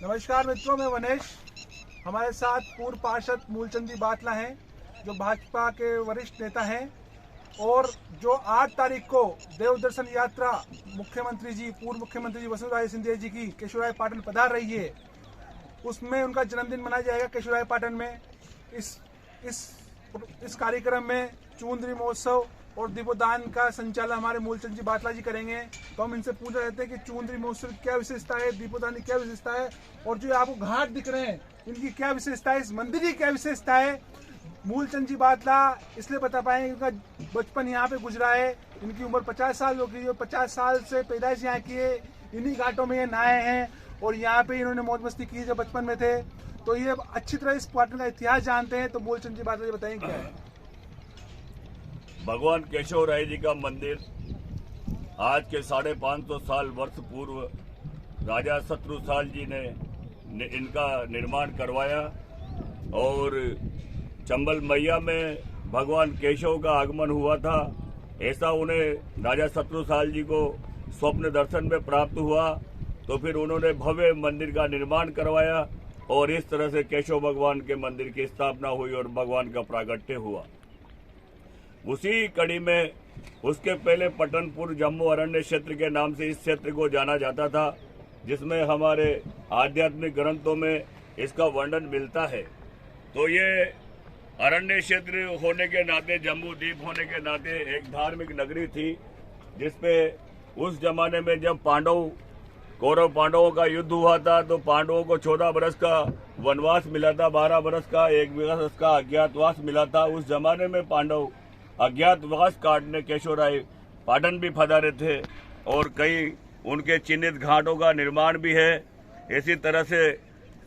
नमस्कार मित्रों, मैं वनेश। हमारे साथ पूर्व पार्षद मूलचंद जी बाटला हैं, जो भाजपा के वरिष्ठ नेता हैं और जो 8 तारीख को देव दर्शन यात्रा पूर्व मुख्यमंत्री जी वसुंधरा सिंधिया जी की केशवराय पाटन पधार रही है, उसमें उनका जन्मदिन मनाया जाएगा केशवराय पाटन में। इस कार्यक्रम में चुंदरी महोत्सव और दीपोदान का संचालन हमारे मूलचंद जी बाटला जी करेंगे। तो हम इनसे पूछना चाहते हैं कि चुंदरी महोत्सव की क्या विशेषता है, दीपोदान की क्या विशेषता है, और जो आपको घाट दिख रहे हैं इनकी क्या विशेषता है, इस मंदिर की क्या विशेषता है। मूलचंद जी बाटला इसलिए बता पाएंगे इनका बचपन यहाँ पे गुजरा है। इनकी उम्र 50 साल हो गई है, 50 साल से पैदाइश यहाँ की है। इन्हीं घाटों में ये नहाए हैं और यहाँ पे इन्होंने मौज मस्ती की जब बचपन में थे। तो ये अच्छी तरह इस पाटन का इतिहास जानते हैं। तो मूलचंद जी बाटला जी बताएंगे क्या है। भगवान केशव राय जी का मंदिर आज के 550 साल वर्ष पूर्व राजा शत्रुसाल जी ने इनका निर्माण करवाया और चंबल मैया में भगवान केशव का आगमन हुआ था। ऐसा उन्हें राजा शत्रुसाल जी को स्वप्न दर्शन में प्राप्त हुआ। तो फिर उन्होंने भव्य मंदिर का निर्माण करवाया और इस तरह से केशव भगवान के मंदिर की स्थापना हुई और भगवान का प्रागट्य हुआ। उसी कड़ी में उसके पहले पटनपुर जम्मू अरण्य क्षेत्र के नाम से इस क्षेत्र को जाना जाता था, जिसमें हमारे आध्यात्मिक ग्रंथों में इसका वर्णन मिलता है। तो ये अरण्य क्षेत्र होने के नाते, जम्बू द्वीप होने के नाते एक धार्मिक नगरी थी, जिसपे उस जमाने में जब कौरव पांडवों का युद्ध हुआ था तो पांडवों को 14 बरस का वनवास मिला था, 12 बरस का 1 बरस का अज्ञातवास मिला था। उस जमाने में पांडव अज्ञातवास काटने केशवराय पाटन भी पधारे थे और कई उनके चिन्हित घाटों का निर्माण भी है। इसी तरह से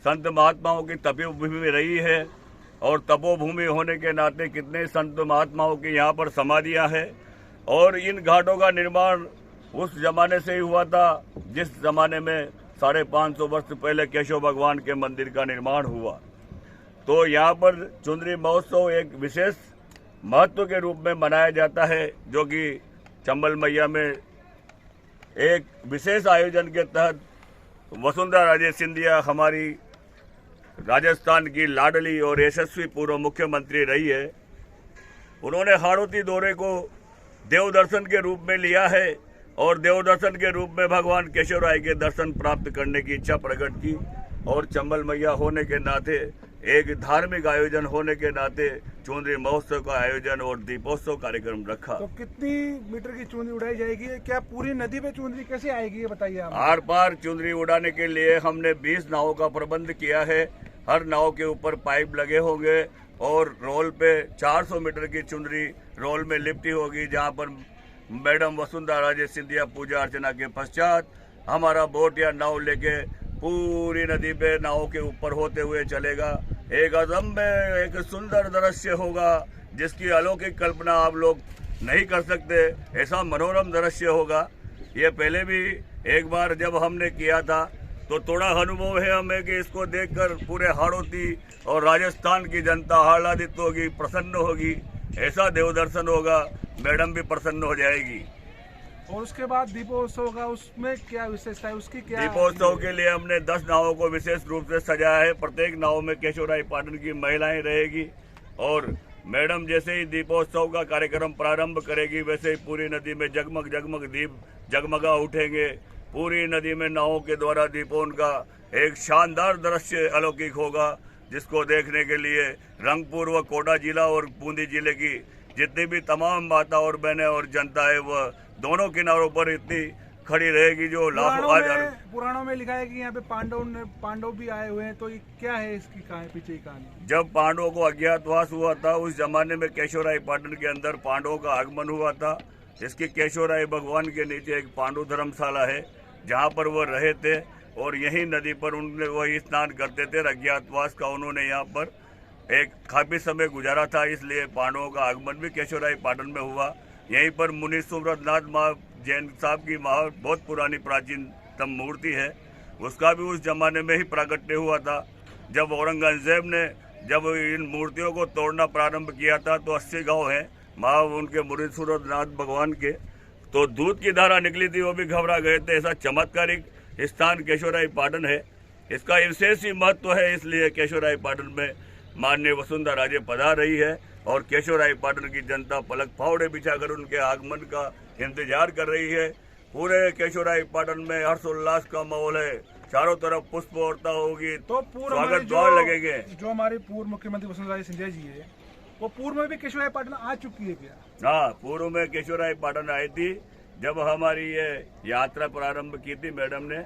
संत महात्माओं की तपोभूमि रही है और तपोभूमि होने के नाते कितने संत महात्माओं की यहाँ पर समाधियाँ हैं। और इन घाटों का निर्माण उस जमाने से ही हुआ था जिस जमाने में 550 वर्ष पहले केशव भगवान के मंदिर का निर्माण हुआ। तो यहाँ पर चुंदरी महोत्सव एक विशेष महत्व के रूप में मनाया जाता है, जो कि चंबल मैया में एक विशेष आयोजन के तहत वसुंधरा राजे सिंधिया हमारी राजस्थान की लाडली और यशस्वी पूर्व मुख्यमंत्री रही है। उन्होंने हाड़ौती दौरे को देव दर्शन के रूप में लिया है और देव दर्शन के रूप में भगवान केशवराय के दर्शन प्राप्त करने की इच्छा प्रकट की। और चंबल मैया होने के नाते, एक धार्मिक आयोजन होने के नाते चुंदरी महोत्सव का आयोजन और दीपोत्सव कार्यक्रम रखा। तो कितनी मीटर की चुंदरी उड़ाई जाएगी? क्या पूरी नदी पे चुंदरी कैसे आएगी, ये बताइए आप। आर पार चुंदरी उड़ाने के लिए हमने 20 नावों का प्रबंध किया है। हर नाव के ऊपर पाइप लगे होंगे और रोल पे 400 मीटर की चुंदरी रोल में लिपटी होगी, जहाँ पर मैडम वसुंधरा राजे सिंधिया पूजा अर्चना के पश्चात हमारा बोट या नाव लेके पूरी नदी पे नाव के ऊपर होते हुए चलेगा। एक अजम्य, एक सुंदर दृश्य होगा जिसकी अलौकिक कल्पना आप लोग नहीं कर सकते। ऐसा मनोरम दृश्य होगा। ये पहले भी एक बार जब हमने किया था तो थोड़ा अनुभव है हमें कि इसको देखकर पूरे हाड़ौती और राजस्थान की जनता आह्लादित होगी, प्रसन्न होगी। ऐसा देव दर्शन होगा, मैडम भी प्रसन्न हो जाएगी। और उसके बाद दीपोत्सव का, उसमें क्या विशेषता है, उसकी क्या? दीपोत्सव के लिए हमने 10 नावों को विशेष रूप से सजाया है। प्रत्येक नाव में केशवराय पाटन की महिलाएं रहेगी और मैडम जैसे ही दीपोत्सव का कार्यक्रम प्रारंभ करेगी वैसे ही पूरी नदी में जगमग जगमग दीप जगमगा उठेंगे। पूरी नदी में नावों के द्वारा दीपों का एक शानदार दृश्य अलौकिक होगा, जिसको देखने के लिए रंगपुर व कोटा जिला और बूंदी जिले की जितनी भी तमाम माता और बहनें और जनता है वह दोनों किनारों पर इतनी खड़ी रहेगी जो लाखों पुराणों में लिखा है कि यहाँ पे पांडव भी आए हुए हैं। तो ये क्या है इसकी पीछे की कहानी? जब पांडवों को अज्ञातवास हुआ था उस जमाने में केशवराय पाटन के अंदर पांडवों का आगमन हुआ था। इसकी केशवराय भगवान के नीचे एक पांडु धर्मशाला है जहाँ पर वह रहे थे और यही नदी पर उन्हें वही स्नान करते थे। अज्ञातवास का उन्होंने यहाँ पर एक काफी समय गुजारा था, इसलिए पांडवों का आगमन भी केशवराय पाटन में हुआ। यहीं पर मुनि सुव्रतनाथ जैन साहब की बहुत पुरानी प्राचीनतम मूर्ति है, उसका भी उस जमाने में ही प्राकट्य हुआ था। जब औरंगजेब ने जब इन मूर्तियों को तोड़ना प्रारंभ किया था तो 80 गांव हैं उनके मुनि सुव्रतनाथ भगवान के, तो दूध की धारा निकली थी, वो भी घबरा गए थे। ऐसा चमत्कारिक स्थान केशवराय पाटन है। इसका विशेष ही महत्व है, इसलिए केशवराय पाटन में माननीय वसुंधरा राजे पधार रही है और केशवराय पाटन की जनता पलक फावड़े बिछाकर उनके आगमन का इंतजार कर रही है। पूरे केशवराय पाटन में हर्षोल्लास का माहौल है, चारों तरफ पुष्प वर्षा होगी, तो स्वागत द्वार लगेंगे। जो हमारे पूर्व मुख्यमंत्री वसुंधरा सिंधिया जी है, वो पूर्व में भी केशवराय पाटन आ चुकी है क्या? हाँ, पूर्व में केशवराय पाटन आई थी। जब हमारी ये यात्रा प्रारंभ की थी मैडम ने,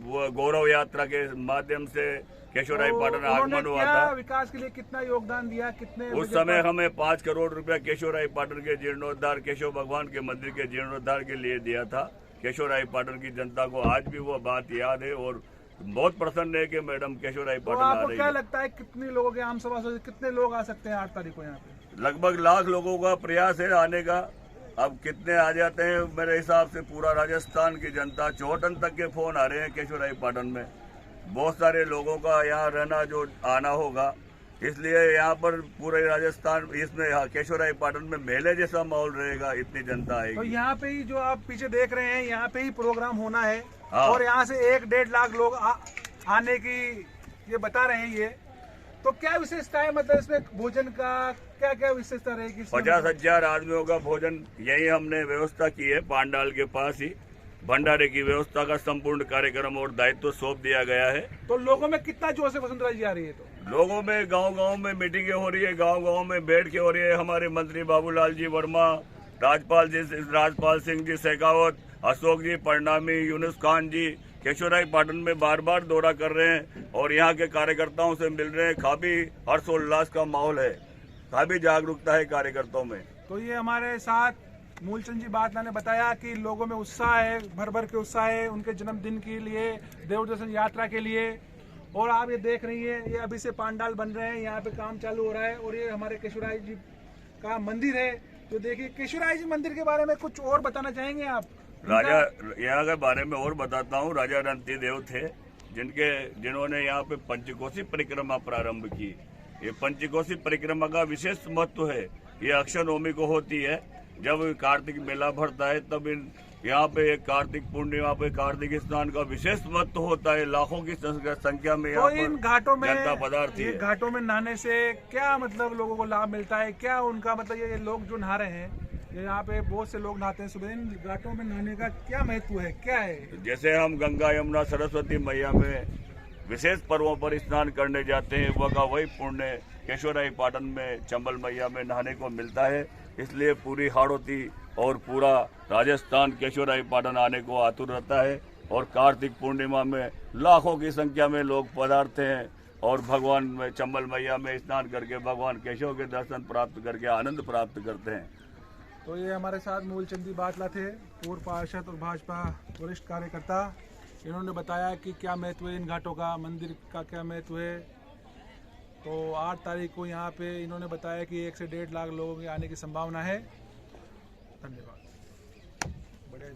वो गौरव यात्रा के माध्यम से केशवराय पाटन आगमन हुआ था। विकास के लिए कितना योगदान दिया, कितने उस समय हमें 5 करोड़ रुपया केशवराय पाटन के जीर्णोद्धार, केशव भगवान के मंदिर के जीर्णोद्धार के लिए दिया था। केशवराय पाटन की जनता को आज भी वो बात याद है और बहुत प्रसन्न है कि मैडम केशवराय पाटन आ रही है। आपको क्या लगता है कितने लोगों के आम सभा से कितने लोग आ सकते हैं 8 तारीख को यहाँ पे? लगभग लाख लोगों का प्रयास है आने का। अब कितने आ जाते हैं, मेरे हिसाब से पूरा राजस्थान की जनता, चौहटन तक के फोन आ रहे हैं केशवराय पाटन में। बहुत सारे लोगों का यहाँ रहना जो आना होगा, इसलिए यहाँ पर पूरे राजस्थान इसमें केशवराय पाटन में मेले जैसा माहौल रहेगा, इतनी जनता आएगी। तो यहाँ पे ही जो आप पीछे देख रहे हैं, यहाँ पे ही प्रोग्राम होना है। हाँ। और यहाँ से 1-1.5 लाख लोग आने की ये बता रहे हैं। ये तो क्या विशेषता है, मतलब इसमें भोजन का क्या क्या विशेषता रहेगी? 50,000 आदमियों का भोजन यही हमने व्यवस्था की है। पांडाल के पास ही भंडारे की व्यवस्था का संपूर्ण कार्यक्रम और दायित्व सौंप दिया गया है। तो लोगों में कितना जोश से वसुंधरा जी आ रही है? तो लोगों में गांव-गांव में मीटिंगें हो रही है, गांव-गांव में बैठ के हो रही है। हमारे मंत्री बाबूलाल जी वर्मा, राजपाल सिंह जी शेखावत, अशोक जी परनामी, यूनुस खान जी केशवराय पाटन में बार बार दौरा कर रहे हैं और यहाँ के कार्यकर्ताओं से मिल रहे हैं। काफी हर्षोल्लास का माहौल है, काफी जागरूकता है कार्यकर्ताओं में। तो ये हमारे साथ मूलचंद जी बातला ने बताया कि लोगों में उत्साह है, भर भर के उत्साह है उनके जन्मदिन के लिए, देव दर्शन यात्रा के लिए। और आप ये देख रही हैं, ये अभी से पांडाल बन रहे हैं, यहाँ पे काम चालू हो रहा है। और ये हमारे केशवराय जी का मंदिर है। तो देखिए, केशवराय जी मंदिर के बारे में कुछ और बताना चाहेंगे आप? राजा यहाँ के बारे में और बताता हूँ। राजा रणती देव थे जिन्होंने यहाँ पे पंचकोशी परिक्रमा प्रारंभ की। ये पंचकोशी परिक्रमा का विशेष महत्व है। ये अक्षय नवमी को होती है, जब कार्तिक मेला भरता है, तब यहाँ पे एक कार्तिक पूर्णिमा पे कार्तिक स्नान का विशेष महत्व होता है। लाखों की संख्या में यहाँ इन घाटों में जनता पधारती है। घाटों में नहाने से क्या मतलब लोगों को लाभ मिलता है, क्या उनका मतलब ये लोग जो नहा रहे हैं, यहाँ पे बहुत से लोग नहाते हैं सुबह, इन घाटों में नहाने का क्या महत्व है, क्या है? जैसे हम गंगा यमुना सरस्वती मैया में विशेष पर्वों पर स्नान करने जाते हैं, वही पुण्य केशवराय पाटन में चंबल मैया में नहाने को मिलता है। इसलिए पूरी हाड़ौती और पूरा राजस्थान केशवराय पाटन आने को आतुर रहता है। और कार्तिक पूर्णिमा में लाखों की संख्या में लोग पधारते हैं और भगवान में चंबल मैया में स्नान करके भगवान केशव के दर्शन प्राप्त करके आनंद प्राप्त करते हैं। तो ये हमारे साथ मूलचंद जी बातला थे, पूर्व पार्षद और भाजपा वरिष्ठ कार्यकर्ता। इन्होंने बताया कि क्या महत्व है इन घाटों का, मंदिर का क्या महत्व है। तो 8 तारीख को यहाँ पे इन्होंने बताया कि 1 से 1.5 लाख लोगों के आने की संभावना है। धन्यवाद। बढ़िया